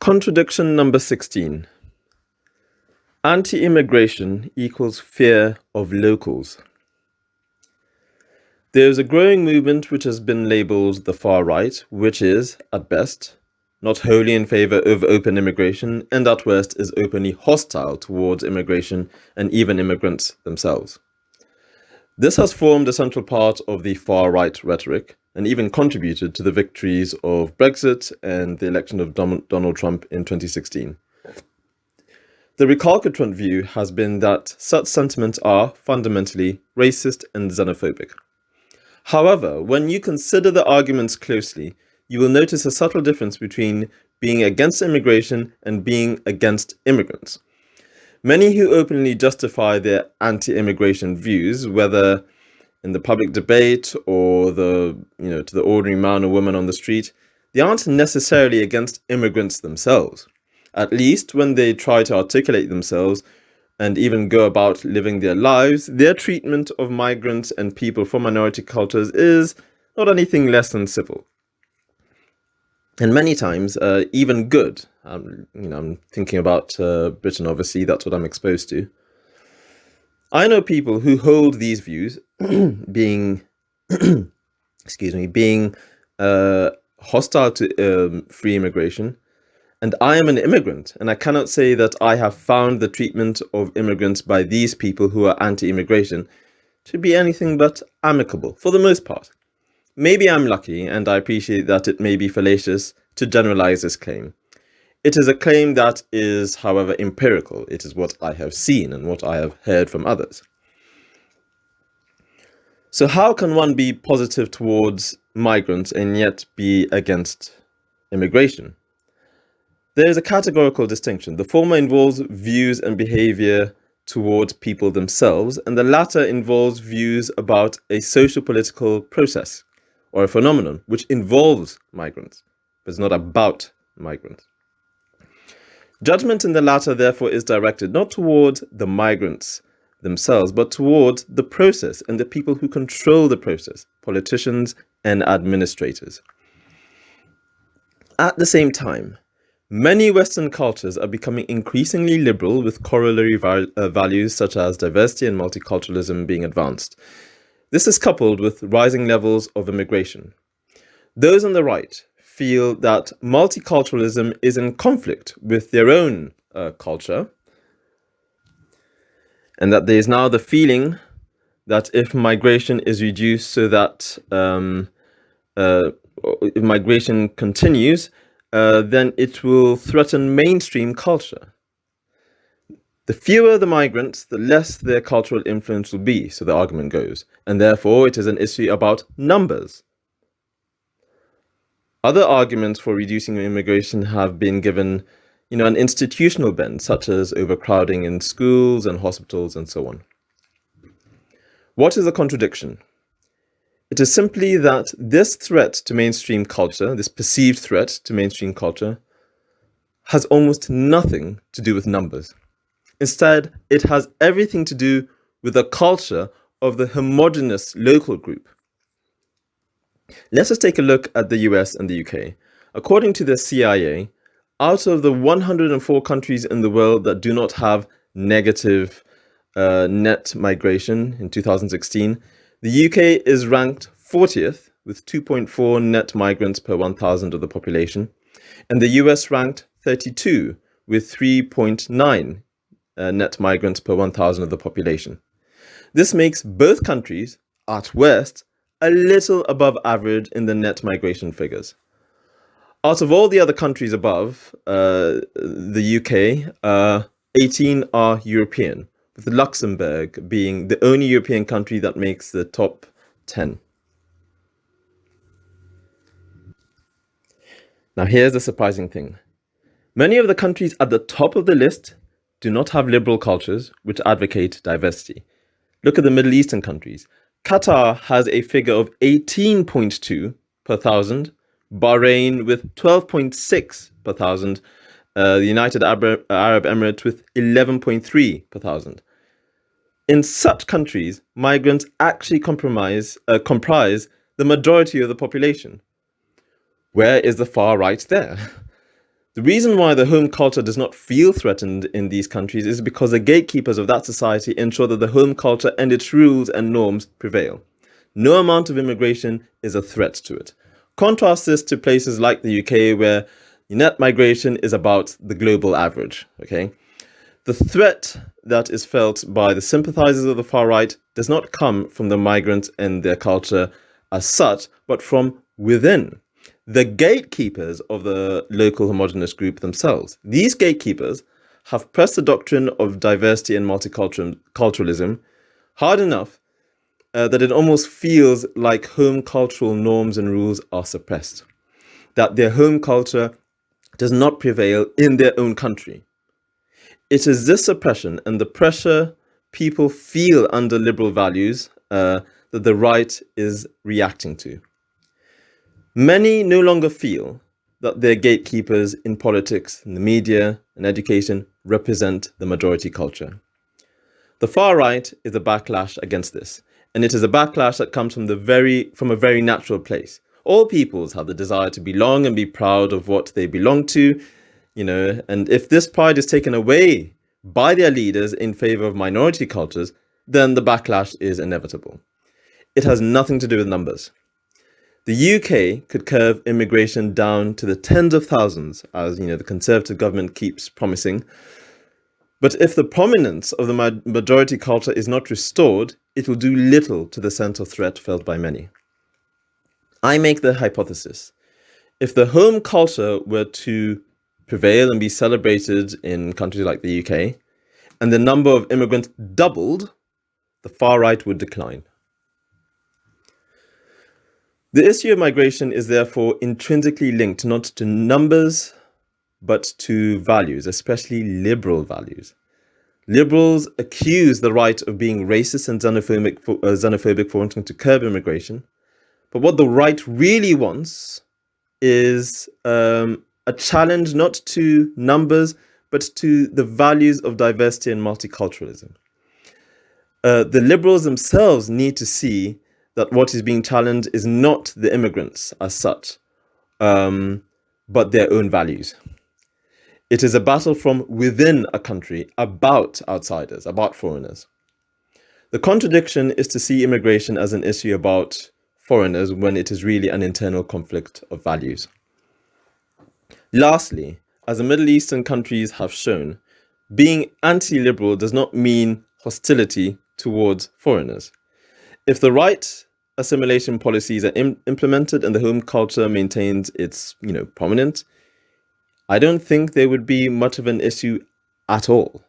Contradiction number 16. Anti-immigration equals fear of locals. There is a growing movement which has been labelled the far right, which is, at best, not wholly in favour of open immigration, and at worst is openly hostile towards immigration and even immigrants themselves. This has formed a central part of the far-right rhetoric and even contributed to the victories of Brexit and the election of Donald Trump in 2016. The recalcitrant view has been that such sentiments are fundamentally racist and xenophobic. However, when you consider the arguments closely, you will notice a subtle difference between being against immigration and being against immigrants. Many who openly justify their anti-immigration views, whether in the public debate or to the ordinary man or woman on the street, they aren't necessarily against immigrants themselves. At least when they try to articulate themselves and even go about living their lives, their treatment of migrants and people from minority cultures is not anything less than civil. And many times, even good. I'm thinking about Britain, obviously, that's what I'm exposed to. I know people who hold these views, being hostile to free immigration. And I am an immigrant, and I cannot say that I have found the treatment of immigrants by these people who are anti-immigration to be anything but amicable, for the most part. Maybe I'm lucky, and I appreciate that it may be fallacious to generalize this claim. It is a claim that is, however, empirical. It is what I have seen and what I have heard from others. So how can one be positive towards migrants and yet be against immigration? There is a categorical distinction. The former involves views and behavior towards people themselves, and the latter involves views about a social-political process or a phenomenon which involves migrants, but is not about migrants. Judgment in the latter, therefore, is directed not towards the migrants themselves, but towards the process and the people who control the process, politicians and administrators. At the same time, many Western cultures are becoming increasingly liberal, with corollary values such as diversity and multiculturalism being advanced. This is coupled with rising levels of immigration. Those on the right feel that multiculturalism is in conflict with their own culture, and that there is now the feeling that if migration is reduced so that if migration continues, then it will threaten mainstream culture. The fewer the migrants, the less their cultural influence will be, so the argument goes, and therefore it is an issue about numbers. Other arguments for reducing immigration have been given, an institutional bend, such as overcrowding in schools and hospitals and so on. What is a contradiction? It is simply that this threat to mainstream culture, this perceived threat to mainstream culture, has almost nothing to do with numbers. Instead, it has everything to do with the culture of the homogeneous local group. Let us take a look at the US and the UK. According to the CIA, out of the 104 countries in the world that do not have negative net migration in 2016, the UK is ranked 40th with 2.4 net migrants per 1,000 of the population, and the US ranked 32 with 3.9 net migrants per 1,000 of the population. This makes both countries, at worst, a little above average in the net migration figures. Out of all the other countries above the UK, 18 are European, with Luxembourg being the only European country that makes the top 10. Now here's the surprising thing. Many of the countries at the top of the list do not have liberal cultures which advocate diversity. Look at the Middle Eastern countries. Qatar has a figure of 18.2 per thousand, Bahrain with 12.6 per thousand, the United Arab Emirates with 11.3 per thousand. In such countries, migrants actually comprise the majority of the population. Where is the far right there? The reason why the home culture does not feel threatened in these countries is because the gatekeepers of that society ensure that the home culture and its rules and norms prevail. No amount of immigration is a threat to it. Contrast this to places like the UK, where net migration is about the global average. Okay, the threat that is felt by the sympathizers of the far right does not come from the migrants and their culture as such, but from within. The gatekeepers of the local homogenous group themselves. These gatekeepers have pressed the doctrine of diversity and multiculturalism hard enough that it almost feels like home cultural norms and rules are suppressed, that their home culture does not prevail in their own country. It is this suppression and the pressure people feel under liberal values that the right is reacting to. Many no longer feel that their gatekeepers in politics, in the media, and education represent the majority culture. The far right is a backlash against this, and it is a backlash that comes from a very natural place. All peoples have the desire to belong and be proud of what they belong to, and if this pride is taken away by their leaders in favor of minority cultures, then the backlash is inevitable. It has nothing to do with numbers. The UK could curb immigration down to the tens of thousands, as the Conservative government keeps promising. But if the prominence of the majority culture is not restored, it will do little to the sense of threat felt by many. I make the hypothesis: if the home culture were to prevail and be celebrated in countries like the UK, and the number of immigrants doubled, the far right would decline. The issue of migration is therefore intrinsically linked not to numbers, but to values, especially liberal values. Liberals accuse the right of being racist and xenophobic for wanting to curb immigration. But what the right really wants is a challenge not to numbers, but to the values of diversity and multiculturalism. The liberals themselves need to see that what is being challenged is not the immigrants as such, but their own values. It is a battle from within a country about outsiders, about foreigners. The contradiction is to see immigration as an issue about foreigners when it is really an internal conflict of values. Lastly, as the Middle Eastern countries have shown, being anti-liberal does not mean hostility towards foreigners. If the right assimilation policies are implemented and the home culture maintains its, prominence, I don't think there would be much of an issue at all.